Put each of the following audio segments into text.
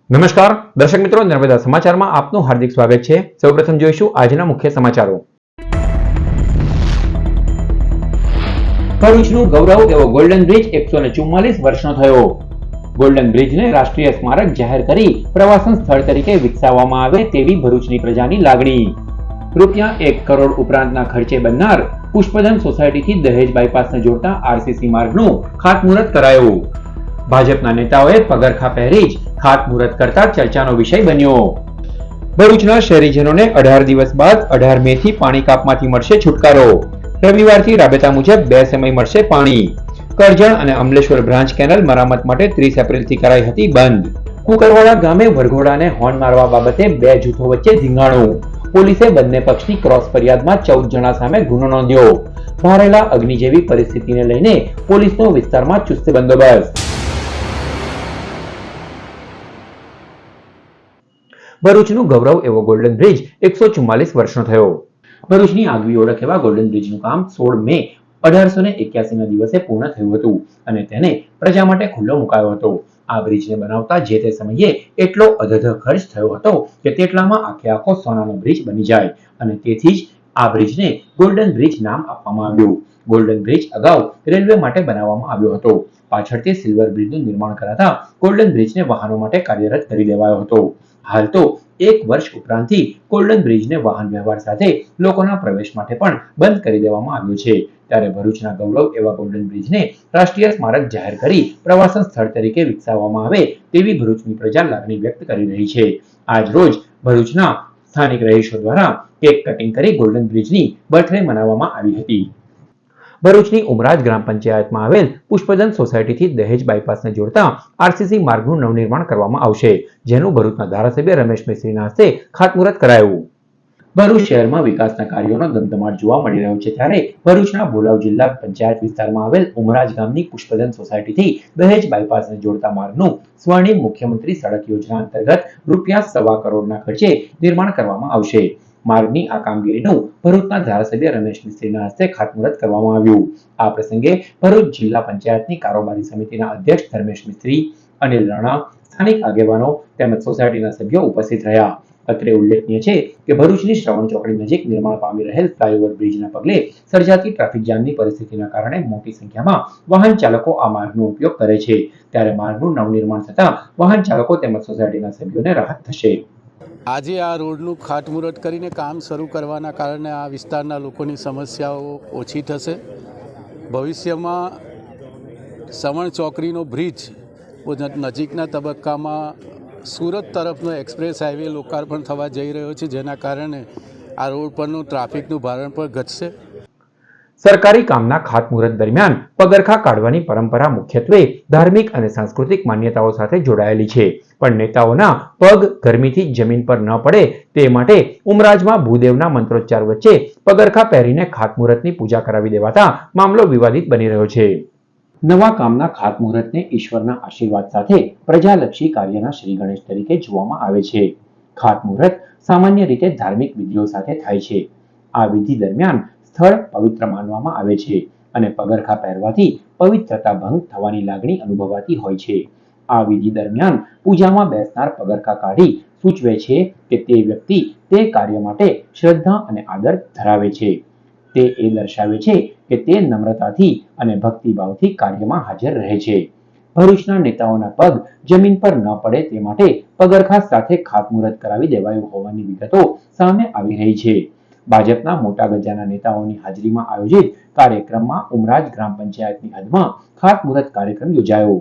નમસ્કાર દર્શક મિત્રો, નર્મદા સમાચારમાં આપનું હાર્દિક સ્વાગત છે। સૌપ્રથમ જોઈશું આજના મુખ્ય સમાચારો। ભરૂચનું ગૌરવ એવો ગોલ્ડન બ્રિજ 144 વર્ષનો થયો। ગોલ્ડન બ્રિજને રાષ્ટ્રીય સ્મારક જાહેર કરી પ્રવાસન સ્થળ તરીકે વિકસાવવામાં આવે તેવી ભરૂચની પ્રજાની લાગણી। ₹1 કરોડ ઉપરાંતના ખર્ચે બનનાર પુષ્પધન સોસાયટીથી દહેજ બાયપાસને જોડતા આરસીસી માર્ગનું ખાતમુહૂર્ત કરાયું। ભાજપના નેતાઓએ પગરખા પહેરી જ ખાતમુહૂર્ત કરતા ચર્ચાનો વિષય બન્યો। ભરૂચના શહેરીજનોને 18 દિવસ બાદ 18 મે થી પાણી કાપમાંથી મળશે છુટકારો। રવિવારથી રાબેતા મુજબ 2 સમય મળશે પાણી। કરજણ અને અમલેશ્વર બ્રાન્ચ કેનલ મરામત માટે 30 એપ્રિલથી કરાઈ હતી બંધ। કુકરવાડા ગામે વરઘોડાને હોર્ન મારવા બાબતે 2 જૂથો વચ્ચે ધીંગાણું। પોલીસે બંને પક્ષની ક્રોસ ફરિયાદમાં 14 જણા સામે ગુનો નોંધ્યો। ભારેલા અગ્નિ જેવી પરિસ્થિતિને લઈને પોલીસનો વિસ્તારમાં ચુસ્ત બંદોબસ્ત। ભરૂચનું ગૌરવ એવો ગોલ્ડન બ્રિજ 144 વર્ષનો થયો। ભરૂચની આગવી ઓળખ એવા ગોલ્ડન બ્રિજનું કામ 16 મે 1881ના દિવસે પૂર્ણ થયું હતું અને તેને પ્રજા માટે ખુલ્લો મુકાયો હતો। આ બ્રિજને બનાવતા જે તે સમયે એટલો અધધ ખર્ચ થયો હતો કે તેટલામાં આખો સોનાનો બ્રિજ બની જાય અને તેથી જ આ બ્રિજને ગોલ્ડન બ્રિજ નામ આપવામાં આવ્યું। ગોલ્ડન બ્રિજ અગાઉ રેલવે માટે બનાવવામાં આવ્યો હતો। પાછળથી સિલ્વર બ્રિજનું નિર્માણ કરાતા ગોલ્ડન બ્રિજને વાહનો માટે કાર્યરત કરી દેવાયો હતો। હાલ તો 1 વર્ષ ઉપરાંતથી ગોલ્ડન બ્રિજને વાહન વ્યવહાર સાથે લોકોના પ્રવેશ માટે પણ બંધ કરી દેવામાં આવ્યો છે। ત્યારે ભરૂચના ગૌરવ એવા ગોલ્ડન બ્રિજને રાષ્ટ્રીય સ્મારક જાહેર કરી પ્રવાસન સ્થળ તરીકે વિકસાવવામાં આવે તેવી ભરૂચની પ્રજા લાગણી વ્યક્ત કરી રહી છે। આજ રોજ ભરૂચના સ્થાનિક રહીશો દ્વારા કેક કટિંગ કરી ગોલ્ડન બ્રિજની બર્થડે મનાવવામાં આવી હતી। ભરૂચની ઉમરાજ ગ્રામ પંચાયતમાં આવેલ પુષ્પધન સોસાયટીથી દહેજ બાયપાસને જોડતા આરસીસી માર્ગનું નવનિર્માણ કરવામાં આવશે, જેનું ભરૂચના ધારાસભ્ય રમેશ મિસ્ત્રીના હસ્તે ખાતમુહૂર્ત કરાયું। ભરૂચ શહેરમાં વિકાસના કાર્યોનો ધમધમાટ જોવા મળી રહ્યો છે, ત્યારે ભરૂચના બોલાવ જિલ્લા પંચાયત વિસ્તારમાં આવેલ ઉમરાજ ગામની પુષ્પધન સોસાયટીથી દહેજ બાયપાસને જોડતા માર્ગનું સ્વર્ણિમ મુખ્યમંત્રી સડક યોજના અંતર્ગત ₹1.25 કરોડના ખર્ચે નિર્માણ કરવામાં આવશે। માર્ગની આ કામગીરીનું ભરૂચના ધારાસભ્ય રમેશ મિસ્ત્રીના હસ્તે ખાતમુહૂર્ત કરવામાં આવ્યું। આ પ્રસંગે ભરૂચ જિલ્લા પંચાયતની કારોબારી સમિતિના અધ્યક્ષ ધર્મેશ મિસ્ત્રી, અનિલ રાણા, સ્થાનિક આગેવાનો તેમજ સોસાયટીના સભ્યો ઉપસ્થિત રહ્યા। અત્રે ઉલ્લેખનીય છે કે ભરૂચની શ્રવણ ચોકડી નજીક નિર્માણ પામી રહેલ ફ્લાયઓવર બ્રિજના પગલે સર્જાતી ટ્રાફિક જામની પરિસ્થિતિના કારણે મોટી સંખ્યામાં વાહન ચાલકો આ માર્ગનો ઉપયોગ કરે છે, ત્યારે માર્ગનું નવનિર્માણ થતાં વાહન ચાલકો તેમજ સોસાયટીના સભ્યોને રાહત થશે। આજે આ રોડનું ખાતમુહૂર્ત કરીને કામ શરૂ કરવાના કારણે આ વિસ્તારના લોકોની સમસ્યાઓ ઓછી થશે। ભવિષ્યમાં શ્રવણ ચોકડીનો બ્રિજ નજીકના તબક્કામાં સુરત તરફનો એક્સપ્રેસ હાઈવે લોકાર્પણ થવા જઈ રહ્યો છે, જેના કારણે આ રોડ પરનું ટ્રાફિકનું ભારણ પણ ઘટશે। સરકારી કામના ખાતમુહૂર્ત દરમિયાન પગરખા કાઢવાની પરંપરા મુખ્યત્વે ધાર્મિક અને સાંસ્કૃતિક માન્યતાઓ સાથે જોડાયેલી છે, પણ નેતાઓના પગ ગરમીથી જમીન પર ન પડે તે માટે ઉમરાજમાં ભૂદેવના મંત્રોચ્ચાર વચ્ચે પગરખા પહેરીને ખાતમુહૂર્તની પૂજા કરાવી દેવાતા મામલો વિવાદિત બની રહ્યો છે। નવા કામના ખાતમુહૂર્તને ઈશ્વરના આશીર્વાદ સાથે પ્રજાલક્ષી કાર્યના શ્રી ગણેશ તરીકે જોવામાં આવે છે। ખાતમુહૂર્ત સામાન્ય રીતે ધાર્મિક વિધિઓ સાથે થાય છે। આ વિધિ દરમિયાન સ્થળ પવિત્ર માનવામાં આવે છે અને પગરખા પહેરવાથી પવિત્રતા ભંગ થવાની લાગણી અનુભવાતી હોય છે। આ વિધિ દરમિયાન પૂજામાં બેસનાર પગરખા કાઢી સૂચવે છે કે તે વ્યક્તિ તે કાર્ય માટે શ્રદ્ધા અને આદર ધરાવે છે। તે એ દર્શાવે છે કે તે નમ્રતાથી અને ભક્તિભાવથી કાર્યમાં હાજર રહે છે। ભરૂચના નેતાઓના પગ જમીન પર ન પડે તે માટે પગરખા સાથે ખાતમુહૂર્ત કરાવી દેવાયું હોવાની વિગતો સામે આવી રહી છે। ભાજપના મોટા ગજાના નેતાઓની હાજરીમાં આયોજિત કાર્યક્રમમાં ઉમરાજ ગ્રામ પંચાયતની હદમાં ખાતમુહૂર્ત કાર્યક્રમ યોજાયો।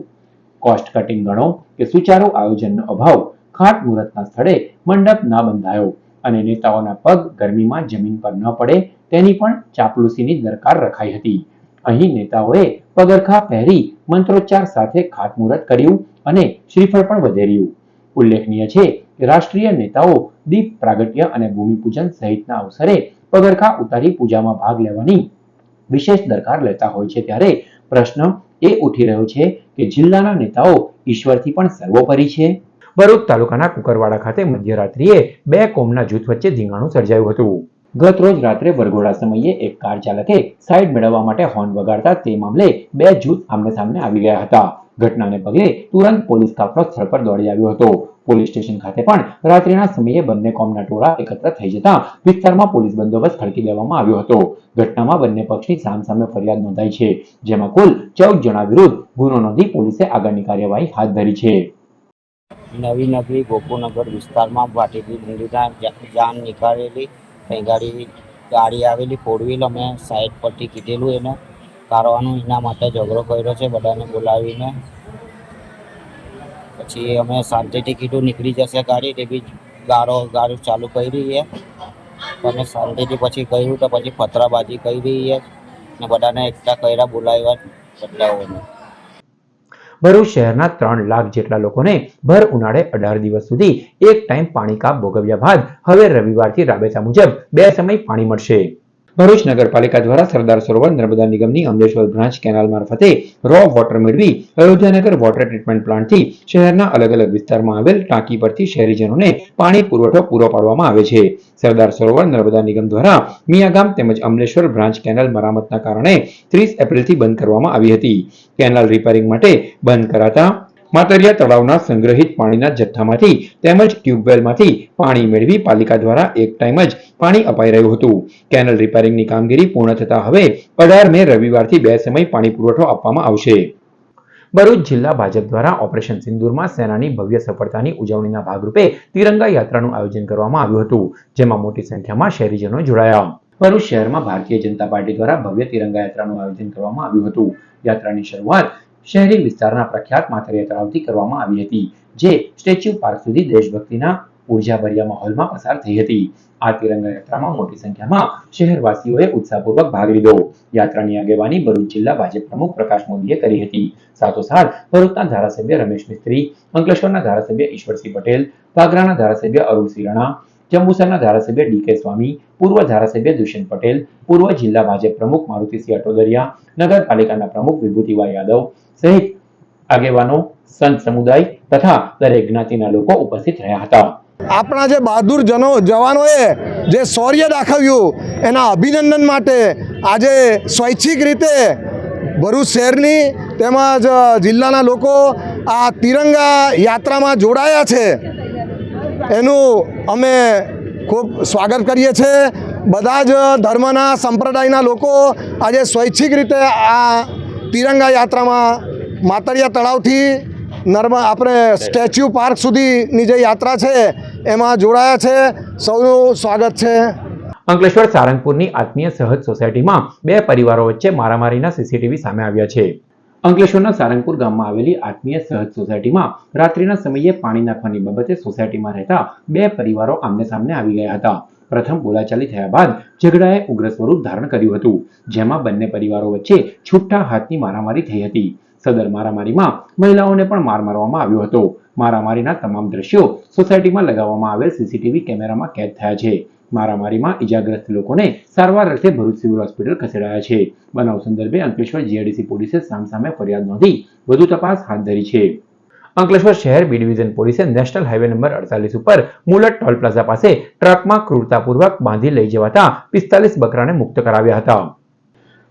કોસ્ટ કટિંગ ગણો કે સુચારુ આયોજનનો અભાવ, ખાતમુહૂર્તના સ્થળે મંડપ ન બંધાયો અને નેતાઓના પગ ગરમીમાં જમીન પર ન પડે તેની પણ ચાપલુસીની દરકાર રખાઈ હતી। અહીં નેતાઓએ પગરખા પહેરી મંત્રોચ્ચાર સાથે ખાતમુહૂર્ત કર્યું અને શ્રીફળ પણ વધેર્યું। ઉલ્લેખનીય છે કે રાષ્ટ્રીય નેતાઓ દીપ પ્રાગટ્ય અને ભૂમિપૂજન સહિતના અવસરે પગરખા ઉતારી પૂજામાં ભાગ લેવાની વિશેષ દરકાર લેતા હોય છે, ત્યારે પ્રશ્ન એ ઉઠી રહ્યો છે કે જિલ્લાના નેતાઓ ઈશ્વરથી પણ સર્વોપરી છે। ભરૂચ તાલુકાના કુકરવાડા ખાતે મધ્યરાત્રિએ 2 કોમના જૂથ વચ્ચે ધીંગાણું સર્જાયું હતું। ગત રોજ રાત્રે વરઘોડા સમયે એક કાર ચાલકે સાઈડ મેળવવા માટે હોર્ન વગાડતા તે મામલે 2 જૂથ આમને સામને આવી ગયા હતા। ઘટનાને પગલે તુરંત પોલીસ કાફલો સ્થળ પર દોડી આવ્યો હતો। પોલીસ સ્ટેશન ખાતે પણ રાત્રિના સમયે બંને કોમના ટોળા એકત્ર થઈ જતા વિસ્તારમાં પોલીસ બંદોબસ્ત ખડકી દેવામાં આવ્યો હતો. ઘટનામાં બંને પક્ષની સામસામે ફરિયાદ નોંધાઈ છે, જેમાં કુલ 14 જણા વિરુદ્ધ ગુનો નોંધી પોલીસે આગળની કાર્યવાહી હાથ ધરી છે. નવી નગરી ગોકુળનગર વિસ્તારમાં ભાટીથી ડુંગળીના જાન નીકાળેલી કઈ ગાડી આવેલી 4 વ્હીલ અમે સાઈડ પરથી કીધેલું એને કાઢવાનું, એના માટે ઝઘડો કર્યો છે બધાને બોલાવીને. પછી અમે શાંતિથી કીધું નીકળી જશે ગાડી, તે બી ગાડી ચાલુ કરી છે. અમે શાંતિથી પછી કર્યું તો પછી પથરાબાજી કરી છે ને બધાને એકઠા કર્યા, બોલાવ્યા બદલાઓને. ભરૂચ શહેરના 3 લાખ જેટલા લોકોને ભર ઉનાળે 18 દિવસ સુધી એક ટાઈમ પાણી કાપ ભોગવ્યા બાદ હવે રવિવારથી રાબેતા મુજબ 2 સમય પાણી મળશે. ભરૂચ નગરપાલિકા દ્વારા સરદાર સરોવર નર્મદા નિગમની અમલેશ્વર બ્રાન્ચ કેનાલ મારફતે રો વોટર મેળવી અયોધ્યાનગર વોટર ટ્રીટમેન્ટ પ્લાન્ટથી શહેરના અલગ અલગ વિસ્તારમાં આવેલ ટાંકી પરથી શહેરીજનોને પાણી પુરવઠો પૂરો પાડવામાં આવે છે. સરદાર સરોવર નર્મદા નિગમ દ્વારા મિયાગામ તેમજ અમલેશ્વર બ્રાન્ચ કેનાલ મરામતના કારણે 30 એપ્રિલથી બંધ કરવામાં આવી હતી. કેનાલ રિપેરિંગ માટે બંધ કરાતા માતરિયા તળાવના સંગ્રહિત પાણીના જથ્થામાંથી તેમજ ટ્યુબવેલમાંથી પાણી મેળવી પાલિકા દ્વારા એક ટાઈમ જ પાણી અપાઈ રહ્યું હતું. કેનાલ રિપેરિંગની કામગીરી પૂર્ણ થતા હવે 18 મે રવિવારથી 2 સમય પાણી પુરવઠો આપવામાં આવશે. ભરૂચ જિલ્લા ભાજપ દ્વારા ઓપરેશન સિંદૂરમાં સેનાની ભવ્ય સફળતાની ઉજવણીના ભાગરૂપે તિરંગા યાત્રાનું આયોજન કરવામાં આવ્યું હતું, જેમાં મોટી સંખ્યામાં શહેરીજનો જોડાયા. ભરૂચ શહેરમાં ભારતીય જનતા પાર્ટી દ્વારા ભવ્ય તિરંગા યાત્રાનું આયોજન કરવામાં આવ્યું હતું. યાત્રાની શરૂઆત શહેરી વિસ્તારના પ્રખ્યાત માતરિયા તળાવથી કરવામાં આવી હતી, જે સ્ટેચ્યુ પાર્ક સુધી દેશભક્તિના ઉર્જાભર્યા માહોલમાં પસાર થઈ હતી. આ તિરંગા યાત્રામાં મોટી સંખ્યામાં શહેરવાસીઓએ ઉત્સાહપૂર્વક ભાગ લીધો. યાત્રાની આગેવાની ભરૂચ જિલ્લા ભાજપ પ્રમુખ પ્રકાશ મોદીએ કરી હતી. સાથોસાથ ભરૂચના ધારાસભ્ય રમેશ મિસ્ત્રી, અંકલેશ્વરના ધારાસભ્ય ઈશ્વરસિંહ પટેલ, વાગરાના ધારાસભ્ય અરુણસિંહ રાણા, જંબુસરના ધારાસભ્ય ડીકે સ્વામી, પૂર્વ ધારાસભ્ય દુષ્યંત પટેલ, પૂર્વ જિલ્લા ભાજપ પ્રમુખ મારુતિસિંહ અટોદરિયા, નગરપાલિકાના પ્રમુખ વિભૂતિભાઈ યાદવ સહિત આગેવાનો, સંત સમુદાય તથા દરેક જ્ઞાતિના લોકો ઉપસ્થિત રહ્યા હતા. આપણા જે બહાદુર જવાનોએ જે શૌર્ય દાખવ્યું એના અભિનંદન માટે આજે સ્વૈચ્છિક રીતે ભરૂચ શહેરની તેમજ જિલ્લાના લોકો આ તિરંગા યાત્રામાં જોડાયા છે, એનું અમે ખૂબ સ્વાગત કરીએ છીએ. બધા જ ધર્મના સંપ્રદાયના લોકો આજે સ્વૈચ્છિક રીતે આ તિરંગા યાત્રામાં માતરિયા તળાવથી આપણે સ્ટેચ્યુ પાર્ક સુધીની જે યાત્રા છે એમાં જોડાયા છે. સૌનું સ્વાગત છે. અંકલેશ્વર સારંગપુરની આત્મીય સહજ સોસાયટીમાં 2 પરિવારો વચ્ચે મારામારીના સીસીટીવી સામે આવ્યા છે. અંકલેશ્વરના સારંગપુર ગામમાં આવેલી આત્મીય સહજ સોસાયટીમાં રાત્રિના સમયે પાણી નાખવાની બાબતે સોસાયટીમાં રહેતા 2 પરિવારો આમને સામને આવી ગયા હતા. પ્રથમ બોલાચાલી થયા બાદ ઝઘડાએ ઉગ્ર સ્વરૂપ ધારણ કર્યું હતું, જેમાં બંને પરિવારો વચ્ચે છૂટા હાથની મારામારી થઈ હતી. સદર મારામારીમાં મહિલાઓને પણ માર મારવામાં આવ્યો હતો. મારામારીના તમામ દ્રશ્યો સોસાયટીમાં લગાવવામાં આવેલ સીસીટીવી કેમેરામાં કેદ થયા છે. મારામારીમાં ઈજાગ્રસ્ત લોકોને સારવાર અર્થે ભરૂચ સિવિલ હોસ્પિટલ ખસેડાયા છે. બનાવ સંદર્ભે અંકલેશ્વર જીઆઈડીસી પોલીસે સામસામે ફરિયાદ નોંધી વધુ તપાસ હાથ ધરી છે. અંકલેશ્વર શહેર બી ડિવિઝન પોલીસે નેશનલ હાઈવે નંબર 48 ઉપર મુલટ ટોલ પ્લાઝા પાસે ટ્રકમાં ક્રૂરતાપૂર્વક બાંધી લઈ જવાતા 45 બકરાને મુક્ત કરાવ્યા હતા.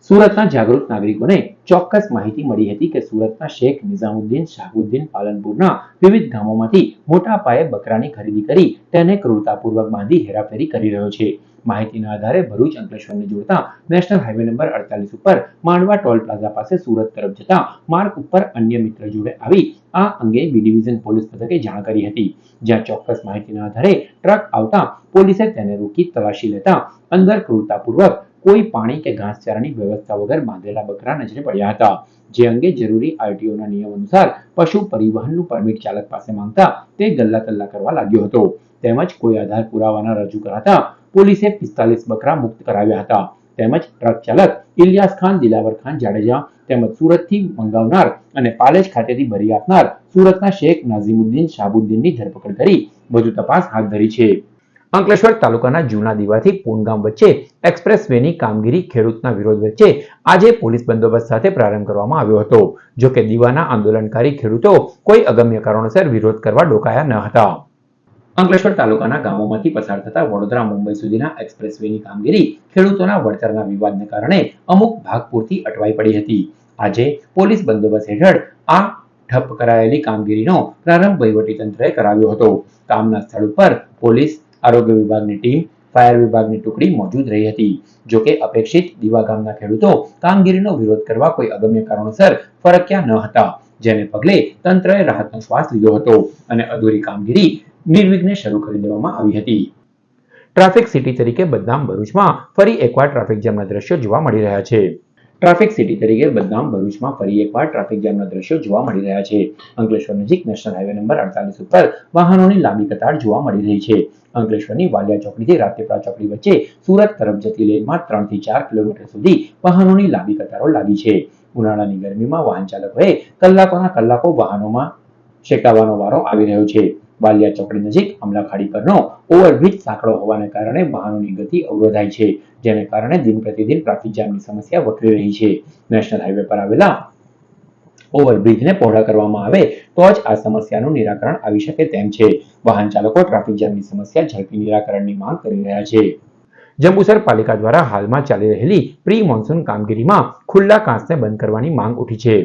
સુરતના જાગૃત નાગરિકોને ચોક્કસ માહિતી મળી હતી કે સુરતના શેખ નિઝામુદ્દીન શાહબુદ્દીન પાલનપુરના વિવિધ ગામોમાંથી મોટા પાયે બકરાની ખરીદી કરી તેને ક્રૂરતાપૂર્વક બાંધી હેરાફેરી કરી રહ્યો છે. માહિતીના આધારે ભરૂચ અંકલેશ્વરને જોડતા નેશનલ હાઈવે નંબર 48 ઉપર માંડવા ટોલ પ્લાઝા પાસે સુરત તરફ જતા માર્ગ ઉપર અન્ય મિત્ર જોડે આવી આ અંગે બી ડિવિઝન પોલીસ મથકે જાણ કરી હતી. જ્યાં ચોક્કસ માહિતીના આધારે ટ્રક આવતા પોલીસે તેને રોકી તલાશી લેતા અંદર ક્રૂરતાપૂર્વક કોઈ પાણી કે ઘાસચારાની વ્યવસ્થા વગર બાંધેલા બકરા નજરે પડ્યા હતા. જે અંગે જરૂરી આરટીઓના નિયમ અનુસાર પશુ પરિવહનનું પરમિટ ચાલક પાસે માંગતા તે ગલ્લા તલ્લા કરવા લાગ્યો હતો. તેમજ કોઈ આધાર પુરાવાના રજૂ કરાતા પોલીસે 45 બકરા મુક્ત કરાવ્યા હતા. તેમજ ટ્રક ચાલક ઇલિયાસ ખાન દિલાવર ખાન જાડેજા તેમજ સુરતથી મંગાવનાર અને પાલેજ ખાતેથી ભરી આપનાર સુરતના શેખ નાઝીમુદ્દીન શાહબુદ્દીનની ધરપકડ કરી વધુ તપાસ હાથ ધરી છે. અંકલેશ્વર તાલુકાના જૂના દીવાથી પૂનગામ વચ્ચે એક્સપ્રેસ વેની કામગીરી ખેડૂતના વિરોધ વચ્ચે આજે પોલીસ બંદોબસ્ત સાથે પ્રારંભ કરવામાં આવ્યો હતો. જો કે દીવાના આંદોલનકારી ખેડૂતો કોઈ અગમ્ય કારણોસર વિરોધ કરવા ડોકાયા ન હતા. અંકલેશ્વર તાલુકાના ગામોમાંથી પસાર થતા વડોદરા મુંબઈ સુધીના એક્સપ્રેસ વેની કામગીરી ખેડૂતોના વળતરના વિવાદને કારણે અમુક ભાગ પૂરતી અટવાઈ પડી હતી. આજે પોલીસ બંદોબસ્ત હેઠળ આ ઠપ કરાયેલી કામગીરીનો પ્રારંભ વહીવટીતંત્રએ કરાવ્યો હતો. કામના સ્થળ ઉપર પોલીસ, આરોગ્ય વિભાગની ટીમ, ફાયર વિભાગની ટુકડી મોજૂદ રહી હતી. જોકે અપેક્ષિત દીવા ગામના ખેડૂતો કામગીરીનો વિરોધ કરવા કોઈ અગમ્ય કારણોસર ફરક્યા ન હતા, જેને પગલે તંત્રએ રાહતનો શ્વાસ લીધો હતો અને અધૂરી કામગીરી નિર્વિઘ્ને શરૂ કરી દેવામાં આવી હતી. ટ્રાફિક સિટી તરીકે બદનામ ભરૂચમાં ફરી એકવાર ટ્રાફિક જામના દ્રશ્યો જોવા મળી રહ્યા છે. ટ્રાફિક સિટી તરીકે બદનામ ભરૂચમાં ફરી એકવાર ટ્રાફિક જામના દ્રશ્યો જોવા મળી રહ્યા છે. અંકલેશ્વર નજીક નેશનલ હાઈવે નંબર 48 ઉપર વાહનોની લાંબી કતાર જોવા મળી રહી છે. અંકલેશ્વરની વાલિયા ચોકડીથી રાત્રિપરા ચોકડી વચ્ચે સુરત તરફ જતી લેનમાં 3 થી 4 કિલોમીટર સુધી વાહનોની લાંબી કતારો લાગી છે. ઉનાળાની ગરમીમાં વાહન ચાલકોએ કલાકોના કલાકો વાહનોમાં શેકાવાનો વારો આવી રહ્યો છે. વાલિયા ચોકડી નજીક અમલા ખાડી પરનો ઓવરબ્રિજ સાંકડો હોવાને કારણે વાહનોની ગતિ અવરોધાય છે, જેને કારણે દિન પ્રતિદિન ટ્રાફિક જામની સમસ્યા વકરી રહી છે. નેશનલ હાઈવે પર આવેલા ઓવરબ્રિજને પહોળા કરવામાં આવે તો જ આ સમસ્યાનું નિરાકરણ આવી શકે તેમ છે. વાહન ચાલકો ટ્રાફિક જામની સમસ્યા ઝડપી નિરાકરણની માંગ કરી રહ્યા છે. જંબુસર પાલિકા દ્વારા હાલમાં ચાલી રહેલી પ્રી મોન્સૂન કામગીરીમાં ખુલ્લા કાંસને બંધ કરવાની માંગ ઉઠી છે.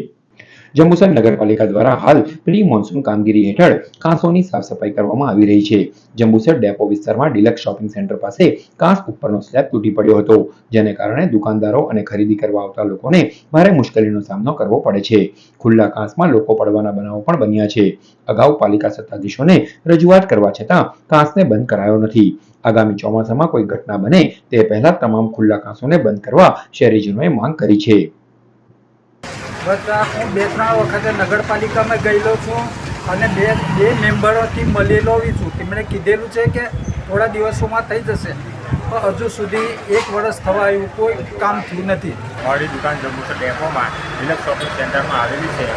જંબુસર નગરપાલિકા દ્વારા હાલ પ્રી મોન્સૂન કામગીરી હેઠળ કાંસોની સાફ સફાઈ કરવામાં આવી રહી છે. જંબુસર ડેપો વિસ્તારમાં ડિલક્સ શોપિંગ સેન્ટર પાસે કાંસ ઉપરનો સ્લેબ તૂટી પડ્યો હતો, જેને કારણે દુકાનદારો અને ખરીદી કરવા આવતા લોકોને ભારે મુશ્કેલીનો સામનો કરવો પડે છે. ખુલ્લા કાંસમાં લોકો પડવાના બનાવો પણ બન્યા છે. અગાઉ પાલિકા સત્તાધીશોને રજૂઆત કરવા છતાં કાંસને બંધ કરાયો નથી. આગામી ચોમાસામાં કોઈ ઘટના બને તે પહેલા તમામ ખુલ્લા કાંસોને બંધ કરવા શહેરીજનોએ માંગ કરી છે. બસ હું 2-3 વખતે નગરપાલિકામાં ગયેલો છું અને બે મેમ્બરોથી મળેલો છું. તેમણે કીધેલું છે કે થોડા દિવસોમાં થઈ જશે, પણ હજુ સુધી 1 વર્ષ થવા આવ્યું, કોઈ કામ થયું નથી. મારી દુકાન જંબુસર ડેપોમાં ડિલક્સ શોપિંગ સેન્ટરમાં આવેલી છે.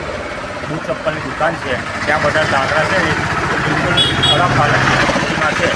બૂટ ચપ્પલની દુકાન છે. ત્યાં બધા દાદરા છે એ બિલકુલ ખરાબ હાલતમાં છે.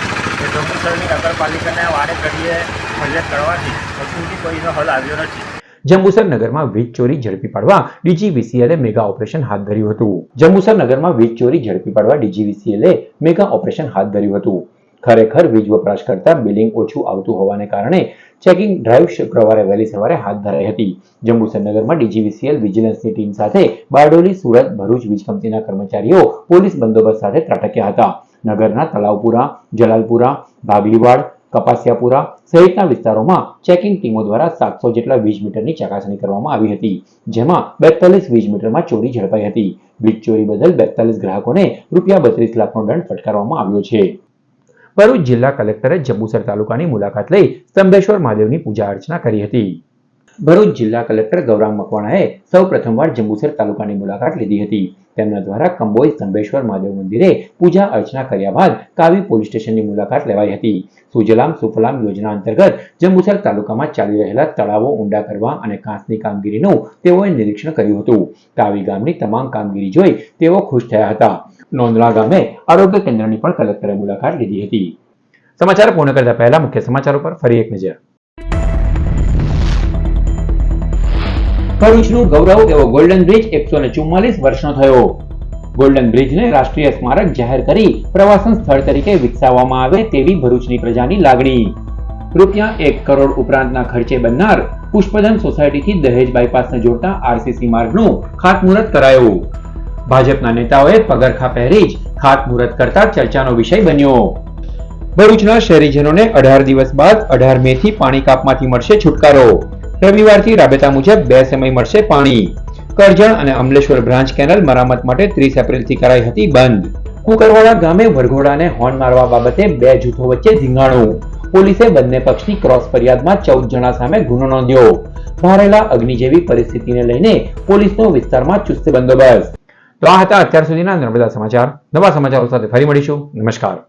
એ જંબુસરની નગરપાલિકાને વારે ઘડીએ ફરિયાદ કરવાથી હજુ સુધી કોઈનો હલ આવ્યો નથી. જંબુસર નગરમાં વીજ ચોરી ઝડપી પાડવા ડીજીવીસીએલે મેગા ઓપરેશન હાથ ધર્યું હતું. જંબુસર નગરમાં વીજ ચોરી ઝડપી પાડવા ડીજીવીસીએલે મેગા ઓપરેશન હાથ ધર્યું હતું. ખરેખર વીજ વપરાશ કરતા બિલિંગ ઓછું આવતું હોવાને કારણે ચેકિંગ ડ્રાઈવ શુક્રવારે વહેલી સવારે હાથ ધરાઈ હતી. જંબુસર નગરમાં ડીજીવીસીએલ વિજિલન્સની ટીમ સાથે બારડોલી, સુરત, ભરૂચ વીજ કંપનીના કર્મચારીઓ પોલીસ બંદોબસ્ત સાથે ત્રાટક્યા હતા. નગરના તલાવપુરા, જલાલપુરા, ભાગલીવાડ, કપાસિયાપુરા સહિતના વિસ્તારોમાં ચેકિંગ ટીમો દ્વારા 700 જેટલા વીજ મીટરની ચકાસણી કરવામાં આવી હતી, જેમાં 42 વીજ મીટરમાં ચોરી ઝડપાઈ હતી. વીજ ચોરી બદલ 42 ગ્રાહકોને ₹32 લાખનો દંડ ફટકારવામાં આવ્યો છે. ભરૂચ જિલ્લા કલેક્ટરે જંબુસર તાલુકાની મુલાકાત લઈ સ્તંભેશ્વર મહાદેવની પૂજા અર્ચના કરી હતી. ભરૂચ જિલ્લા કલેક્ટર ગૌરાંગ મકવાણાએ સૌ પ્રથમવાર જંબુસર તાલુકાની મુલાકાત લીધી હતી. તેમના દ્વારા કંબોઈ સ્તંભેશ્વર મહાદેવ મંદિરે પૂજા અર્ચના કર્યા બાદ કાવી પોલીસ સ્ટેશનની મુલાકાત લેવાઈ હતી. સુજલામ સુફલામ યોજના અંતર્ગત જંબુસર તાલુકામાં ચાલી રહેલા તળાવો ઊંડા કરવા અને કાંસની કામગીરીનું તેઓએ નિરીક્ષણ કર્યું હતું. કાવી ગામની તમામ કામગીરી જોઈ તેઓ ખુશ થયા હતા. નોંદલા ગામે આરોગ્ય કેન્દ્રની પણ કલેક્ટરે મુલાકાત લીધી હતી. સમાચાર પૂર્ણ કરતા પહેલા મુખ્ય સમાચારો પર ફરી એક નજર. ભરૂચનું ગૌરવ એવો ગોલ્ડન બ્રિજ 144 વર્ષનો થયો. ગોલ્ડન બ્રિજને રાષ્ટ્રીય સ્મારક જાહેર કરી પ્રવાસન સ્થળ તરીકે વિકસાવવામાં આવે તેવી ભરૂચની પ્રજાની લાગણી. ₹1 કરોડ ઉપરાંતના ખર્ચે બનનાર પુષ્પધન સોસાયટીથી દહેજ બાયપાસને જોડતા આરસીસી માર્ગનું ખાતમુહૂર્ત કરાયું. ભાજપના નેતાઓએ પગરખા પહેરી જ ખાતમુહૂર્ત કરતા ચર્ચાનો વિષય બન્યો. ભરૂચના શહેરીજનોને 18 દિવસ બાદ 18 મે થી પાણી કાપમાંથી મળશે છુટકારો. રવિવારથી રાબેતા મુજબ 2 સમય મળશે પાણી. કરજણ અને અમલેશ્વર બ્રાન્ચ કેનલ મરામત માટે 30 એપ્રિલથી કરાઈ હતી બંધ. કુકરવાડા ગામે વરઘોડાને હોર્ન મારવા બાબતે 2 જૂથો વચ્ચે ધીંગાણું. પોલીસે બંને પક્ષની ક્રોસ ફરિયાદમાં 14 જણા સામે ગુનો નોંધ્યો. ભારેલા અગ્નિ જેવી પરિસ્થિતિને લઈને પોલીસનો વિસ્તારમાં ચુસ્ત બંદોબસ્ત. તો આ હતા અત્યાર સુધીના નર્મદા સમાચાર. નવા સમાચારો સાથે ફરી મળીશું. નમસ્કાર.